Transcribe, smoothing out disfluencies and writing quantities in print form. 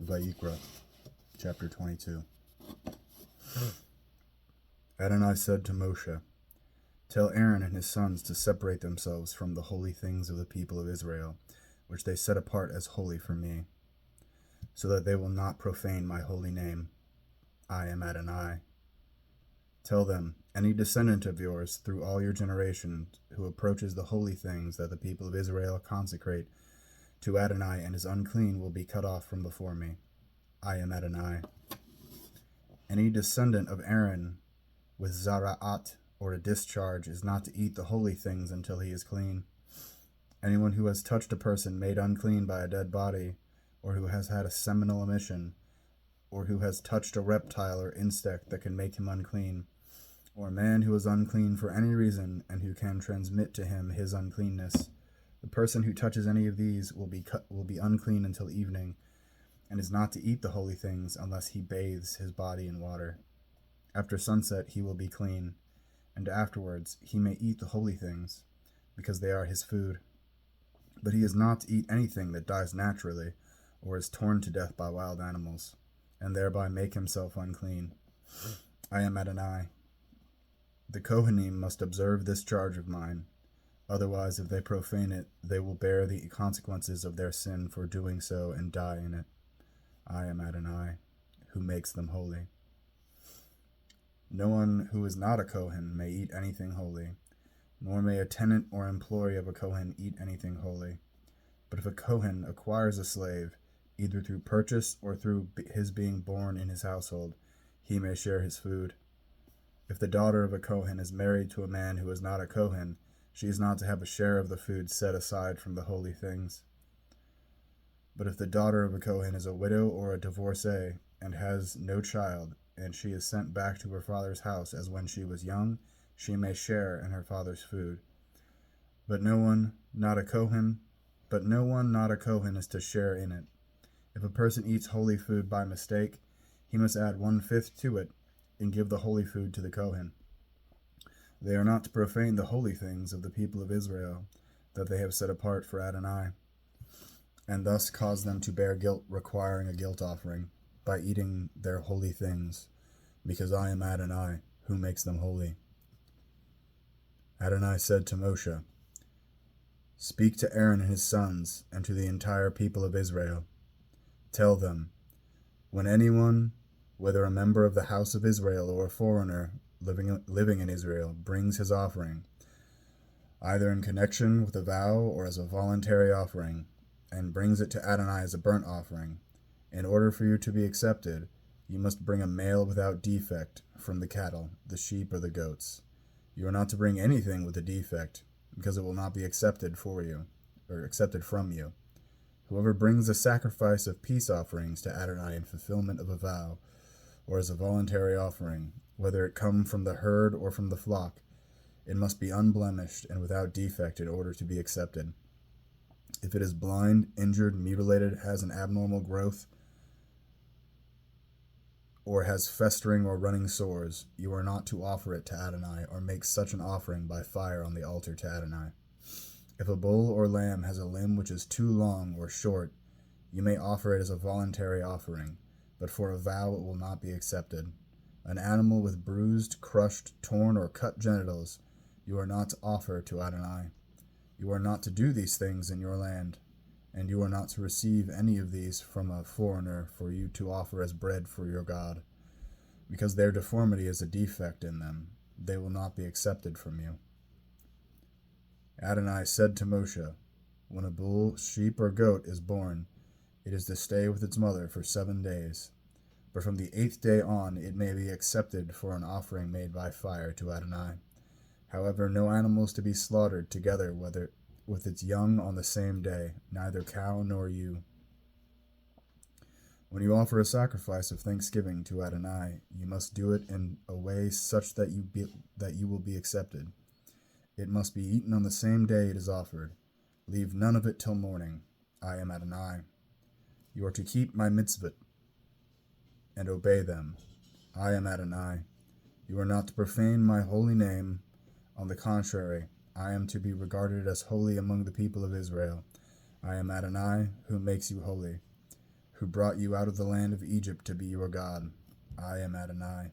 Vayikra, chapter 22. Adonai said to Moshe, "Tell Aaron and his sons to separate themselves from the holy things of the people of Israel, which they set apart as holy for me, so that they will not profane my holy name. I am Adonai. Tell them, any descendant of yours through all your generations who approaches the holy things that the people of Israel consecrate to Adonai and is unclean will be cut off from before me. I am Adonai. Any descendant of Aaron with zara'at, or a discharge, is not to eat the holy things until he is clean. Anyone who has touched a person made unclean by a dead body, or who has had a seminal emission, or who has touched a reptile or insect that can make him unclean, or a man who is unclean for any reason and who can transmit to him his uncleanness, the person who touches any of these will be unclean until evening, and is not to eat the holy things unless he bathes his body in water. After sunset he will be clean, and afterwards he may eat the holy things, because they are his food. But he is not to eat anything that dies naturally, or is torn to death by wild animals, and thereby make himself unclean. I am Adonai. The Kohanim must observe this charge of mine. Otherwise, if they profane it, they will bear the consequences of their sin for doing so and die in it. I am Adonai, who makes them holy. No one who is not a Kohen may eat anything holy, nor may a tenant or employee of a Kohen eat anything holy. But if a Kohen acquires a slave, either through purchase or through his being born in his household, he may share his food. If the daughter of a Kohen is married to a man who is not a Kohen, she is not to have a share of the food set aside from the holy things. But if the daughter of a Kohen is a widow or a divorcee and has no child, and she is sent back to her father's house as when she was young, she may share in her father's food. But no one not a Kohen is to share in it. If a person eats holy food by mistake, he must add 1/5 to it and give the holy food to the Kohen. They are not to profane the holy things of the people of Israel that they have set apart for Adonai, and thus cause them to bear guilt, requiring a guilt offering by eating their holy things, because I am Adonai, who makes them holy. Adonai said to Moshe, "Speak to Aaron and his sons, and to the entire people of Israel. Tell them, when anyone, whether a member of the house of Israel or a foreigner living in Israel, brings his offering, either in connection with a vow or as a voluntary offering, and brings it to Adonai as a burnt offering, in order for you to be accepted, you must bring a male without defect from the cattle, the sheep, or the goats. You are not to bring anything with a defect, because it will not be accepted from you. Whoever brings a sacrifice of peace offerings to Adonai in fulfillment of a vow, or as a voluntary offering, whether it come from the herd or from the flock, it must be unblemished and without defect in order to be accepted. If it is blind, injured, mutilated, has an abnormal growth, or has festering or running sores, you are not to offer it to Adonai, or make such an offering by fire on the altar to Adonai. If a bull or lamb has a limb which is too long or short, you may offer it as a voluntary offering, but for a vow it will not be accepted. An animal with bruised, crushed, torn, or cut genitals you are not to offer to Adonai. You are not to do these things in your land, and you are not to receive any of these from a foreigner for you to offer as bread for your God. Because their deformity is a defect in them, they will not be accepted from you." Adonai said to Moshe, "When a bull, sheep, or goat is born, it is to stay with its mother for 7 days. But from the 8th day on it may be accepted for an offering made by fire to Adonai. However, no animal is to be slaughtered together with its young on the same day, neither cow nor ewe. When you offer a sacrifice of thanksgiving to Adonai, you must do it in a way such that you will be accepted. It must be eaten on the same day it is offered. Leave none of it till morning. I am Adonai. You are to keep my mitzvot and obey them. I am Adonai. You are not to profane my holy name. On the contrary, I am to be regarded as holy among the people of Israel. I am Adonai, who makes you holy. who brought you out of the land of Egypt to be your God. I am Adonai.